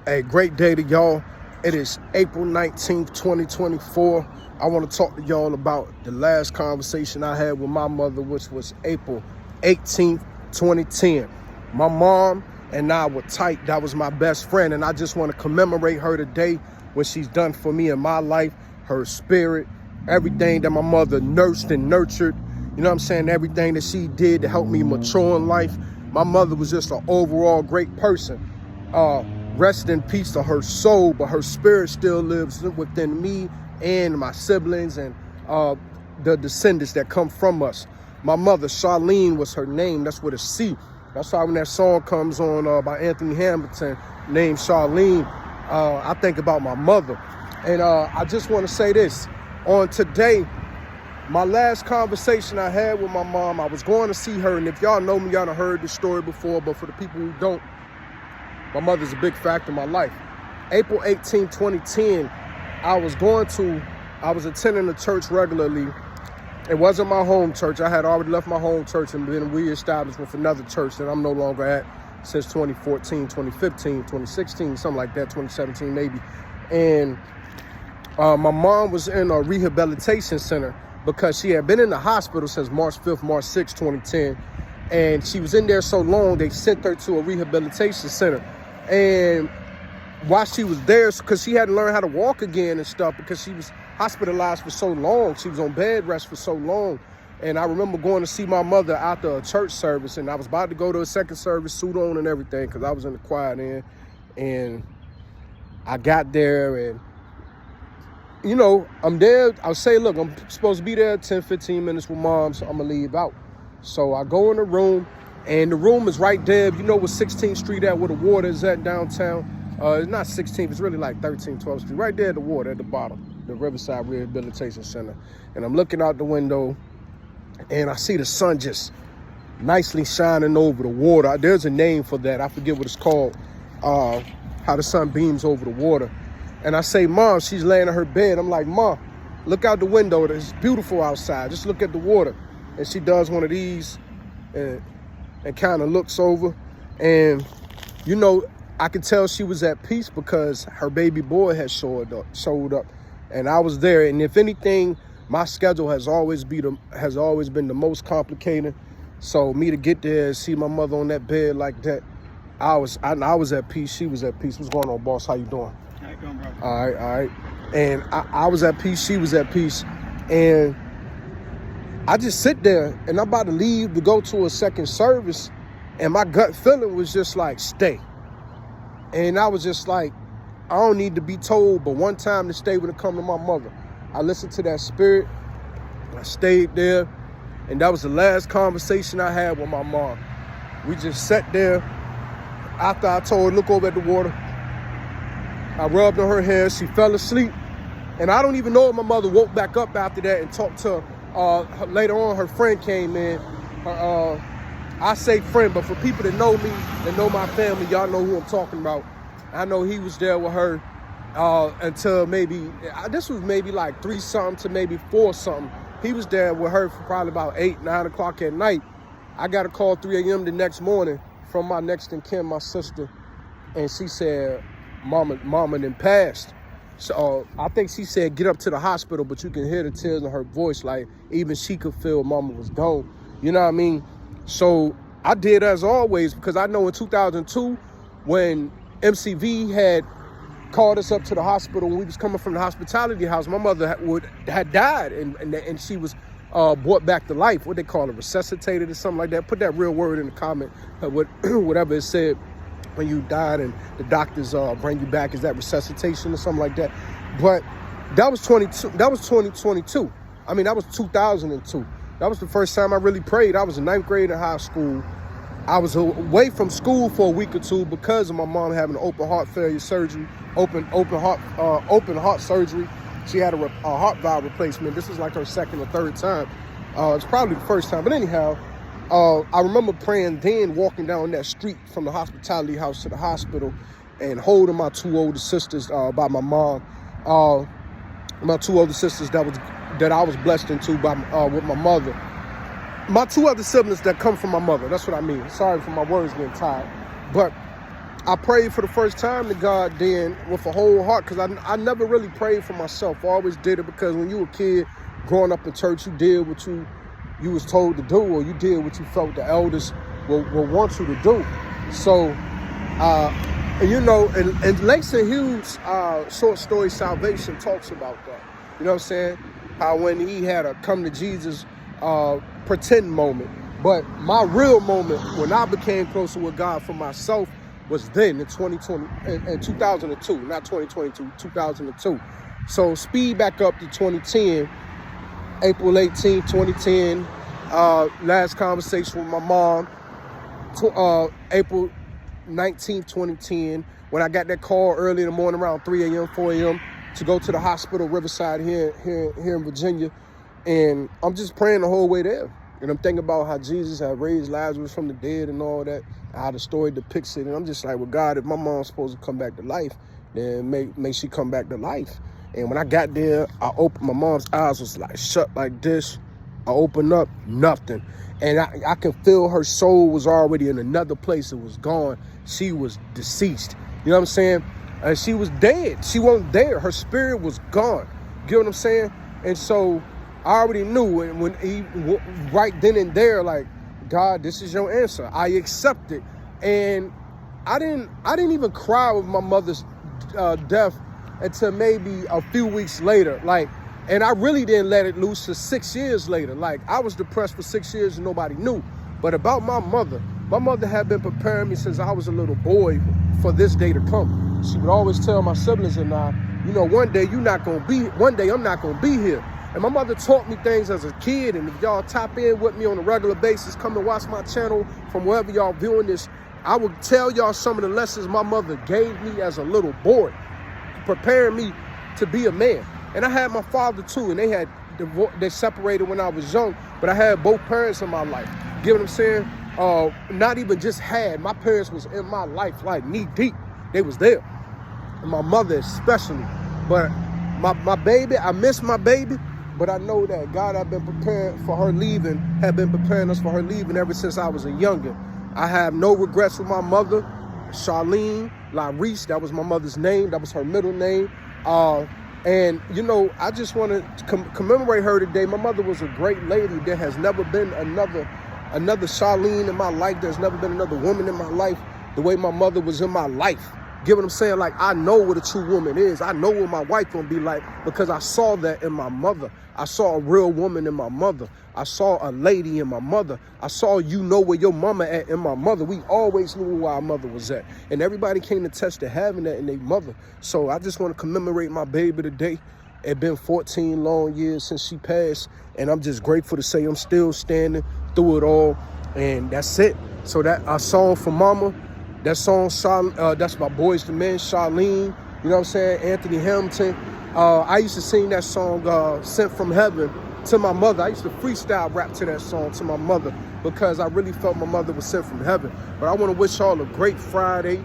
A great day to y'all. It is April 19th, 2024. I want to talk to y'all about the last conversation I had with my mother, which was April 18th, 2010. My mom and I were tight. That was my best friend, and I just want to commemorate her today, what she's done for me in my life, her spirit, everything that my mother nursed and nurtured. You know what I'm saying? Everything that she did to help me mature in life. My mother was just an overall great person. Rest in peace to her soul, but her spirit still lives within me and my siblings and the descendants that come from us. My mother, Charlene, was her name. That's with a C. That's why when that song comes on by Anthony Hamilton, named Charlene, I think about my mother. And I just want to say this. On today, my last conversation I had with my mom, I was going to see her. And if y'all know me, y'all done heard this story before, but for the people who don't, my mother's a big factor in my life. April 18, 2010, I was attending the church regularly. It wasn't my home church. I had already left my home church and been reestablished with another church that I'm no longer at since 2014, 2015, 2016, something like that, 2017 maybe. And my mom was in a rehabilitation center because she had been in the hospital since March 5th, March 6th, 2010. And she was in there so long, they sent her to a rehabilitation center. And while she was there, because she had to learn how to walk again and stuff, because she was hospitalized for so long, she was on bed rest for so long. And I remember going to see my mother after a church service, and I was about to go to a second service, suit on and everything, because I was in the choir then. And I got there, and you know, I'm there. I'll say, look, I'm supposed to be there 10, 15 minutes with mom, so I'm going to leave out. So I go in the room, and the room is right there. You know where 16th Street at, where the water is at downtown? It's not 16th, it's really like 13th, 12th Street. Right there at the water, at the bottom, the Riverside Rehabilitation Center. And I'm looking out the window, and I see the sun just nicely shining over the water. There's a name for that. I forget what it's called, how the sun beams over the water. And I say, Mom, she's laying in her bed. I'm like, Mom, look out the window. It's beautiful outside. Just look at the water. And she does one of these and kind of looks over. And, you know, I could tell she was at peace because her baby boy had showed up. And I was there. And if anything, my schedule has always been the most complicated. So me to get there and see my mother on that bed like that, I was at peace. She was at peace. What's going on, boss? How you doing? How you doing, bro? All right. And I was at peace. She was at peace. And I just sit there, and I'm about to leave to go to a second service, and my gut feeling was just like, stay. And I was just like, I don't need to be told, but one time to stay when it come to my mother. I listened to that spirit. I stayed there, and that was the last conversation I had with my mom. We just sat there. After I told her, look over at the water, I rubbed on her hair. She fell asleep, and I don't even know if my mother woke back up after that and talked to her. Later on, her friend came in. I say friend, but for people that know me, that know my family, y'all know who I'm talking about. I know he was there with her until this was maybe like 3-something to maybe 4-something. He was there with her for probably about 8, 9 o'clock at night. I got a call 3 a.m. the next morning from my next in kin, my sister, and she said, Mama done passed. So I think she said, get up to the hospital, but you can hear the tears in her voice. Like even she could feel Mama was gone. You know what I mean? So I did as always, because I know in 2002, when MCV had called us up to the hospital when we was coming from the hospitality house, my mother had died and she was brought back to life. What they call it, resuscitated or something like that. Put that real word in the comment, whatever it said. When you died and the doctors bring you back, is that resuscitation or something like that? But that was 2022. I mean, that was 2002. That was the first time I really prayed. I was in 9th grade in high school. I was away from school for a week or two because of my mom having an open heart surgery. She had a heart valve replacement. This was like her second or third time. It's probably the first time, but anyhow. I remember praying then, walking down that street from the hospitality house to the hospital and holding my 2 older sisters by my mom. My 2 older sisters that I was blessed into by with my mother. My 2 other siblings that come from my mother. That's what I mean. Sorry for my words getting tired. But I prayed for the first time to God then with a whole heart, because I never really prayed for myself. I always did it because when you were a kid growing up in church, you did what you was told to do, or you did what you felt the elders will want you to do. So, and Langston Hughes' short story Salvation talks about that. You know what I'm saying? How when he had a come to Jesus pretend moment. But my real moment when I became closer with God for myself was then in 2002, not 2022, 2002. So speed back up to 2010, April 18, 2010, last conversation with my mom, April 19, 2010, when I got that call early in the morning around 3 a.m., 4 a.m. to go to the hospital, Riverside here in Virginia. And I'm just praying the whole way there. And I'm thinking about how Jesus had raised Lazarus from the dead and all that, how the story depicts it. And I'm just like, well, God, if my mom's supposed to come back to life, then may she come back to life. And when I got there, I opened, my mom's eyes was like shut like this. I opened up, nothing. And I can feel her soul was already in another place. It was gone. She was deceased. You know what I'm saying? She was dead. She wasn't there. Her spirit was gone. You get what I'm saying? And so I already knew, and when he right then and there, like, God, this is your answer. I accept it. And I didn't even cry with my mother's death until maybe a few weeks later. Like, and I really didn't let it loose for 6 years later. Like, I was depressed for 6 years and nobody knew. But about my mother had been preparing me since I was a little boy for this day to come. She would always tell my siblings and I, one day I'm not gonna be here. And my mother taught me things as a kid, and if y'all tap in with me on a regular basis, come and watch my channel from wherever y'all viewing this, I will tell y'all some of the lessons my mother gave me as a little boy, preparing me to be a man. And I had my father too, and they separated when I was young, but I had both parents in my life. You get what I'm saying? Not even just had, my parents was in my life like knee deep. They was there. And my mother especially. But my baby, I miss my baby. But I know that God had been preparing us for her leaving ever since I was a youngin'. I have no regrets with my mother, Charlene LaReese. That was my mother's name. That was her middle name. And, I just want to commemorate her today. My mother was a great lady. There has never been another Charlene in my life. There's never been another woman in my life the way my mother was in my life. Get what I'm saying? Like, I know what a true woman is. I know what my wife gonna be like because I saw that in my mother. I saw a real woman in my mother. I saw a lady in my mother. I saw where your mama at in my mother. We always knew where our mother was at. And everybody came to test to having that in their mother. So I just want to commemorate my baby today. It's been 14 long years since she passed. And I'm just grateful to say I'm still standing through it all. And that's it. So that our song for mama. That song, that's my Boys to Men, Charlene, you know what I'm saying, Anthony Hamilton. I used to sing that song, Sent from Heaven, to my mother. I used to freestyle rap to that song to my mother because I really felt my mother was sent from heaven. But I want to wish y'all a great Friday.